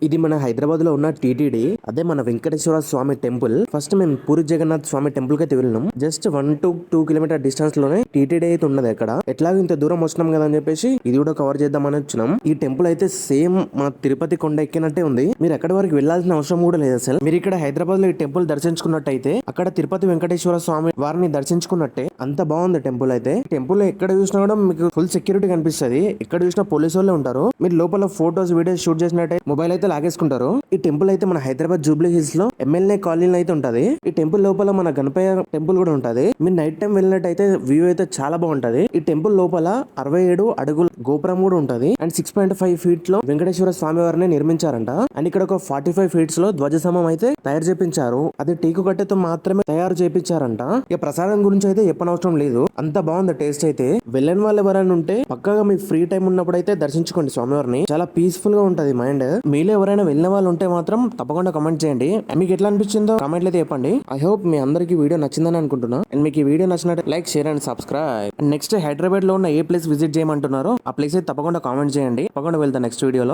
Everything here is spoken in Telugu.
ఇది మన హైదరాబాద్ లో ఉన్న టీటీడీ, అదే మన వెంకటేశ్వర స్వామి టెంపుల్. ఫస్ట్ మేము పూరి జగన్నాథ్ స్వామి టెంపుల్ కి అయితే వెళ్ళినాం. జస్ట్ 1 to 2 కిలోమీటర్ డిస్టెన్స్ లోనే టీటీడీ అయితే ఉన్నది. అక్కడ ఎట్లాగో ఇంత దూరం వస్తున్నాం కదా అని చెప్పేసి ఇది కూడా కవర్ చేద్దామని వచ్చినాం. ఈ టెంపుల్ అయితే సేమ్ మన తిరుపతి కొండ ఎక్కినట్టే ఉంది. మీరు ఎక్కడి వరకు వెళ్లాల్సిన అవసరం కూడా లేదు అసలు. మీరు ఇక్కడ హైదరాబాద్ లో ఈ టెంపుల్ దర్శించుకున్నట్టయితే అక్కడ తిరుపతి వెంకటేశ్వర స్వామి వారిని దర్శించుకున్నట్టే. అంత బాగుంది టెంపుల్ అయితే. టెంపుల్ ఎక్కడ చూసినా కూడా మీకు ఫుల్ సెక్యూరిటీ కనిపిస్తుంది. ఎక్కడ చూసినా పోలీసు వాళ్ళే ఉంటారు. మీరు లోపల ఫోటోస్ వీడియోస్ షూట్ చేసినట్టే మొబైల్ అయితే లాగేసుకుంటారు. ఈ టెంపుల్ అయితే మన హైదరాబాద్ జూబ్లీ హిల్స్ లో ఎమ్మెల్యే కాలనీ అయితే ఉంటది. ఈ టెంపుల్ లోపల మన గణపయ్య టెంపుల్ కూడా ఉంటది. మీరు నైట్ టైం వెళ్ళినట్టయితే వ్యూ అయితే చాలా బాగుంటది. ఈ టెంపుల్ లోపల 67 అడుగుల గోపురం కూడా ఉంటది. అండ్ 6.5 feet లో వెంకటేశ్వర స్వామి వారిని నిర్మించారంట. అండ్ ఇక్కడ ఒక 45 feet లో ధ్వజస్తంభం అయితే తయారు చేపించారు. అది టీకు కట్టెతో మాత్రమే తయారు చేపించారంట. ఇక ప్రసాదం గురించి అయితే చెప్పనవసరం లేదు. అంత బాగుంది టేస్ట్ అయితే. వెళ్ళని వాళ్ళు ఎవరైనా ఉంటే పక్కగా మీ ఫ్రీ టైం ఉన్నప్పుడు అయితే దర్శించుకోండి స్వామివారిని. చాలా పీస్ఫుల్ గా ఉంటది మైండ్. మీలో ఎవరైనా వెళ్ళిన వాళ్ళు ఉంటే మాత్రం తప్పకుండా కమెంట్ చేయండి. మీకు ఎట్లా అనిపించిందో కామెంట్లు అయితే చెప్పండి. ఐ హోప్ మీ అందరికి వీడియో నచ్చిందని అనుకుంటున్నా. అండ్ మీకు ఈ వీడియో నచ్చినట్టు like, share and subscribe. And next Hyderabad లో ఉన్న ఏ ప్లేస్ విజిట్ చేయమంటున్నారో ఆ ప్లేస్ అయితే తప్పకుండా కామెంట్ చేయండి. తప్పకుండా వెళ్తాను నెక్స్ట్ వీడియోలో.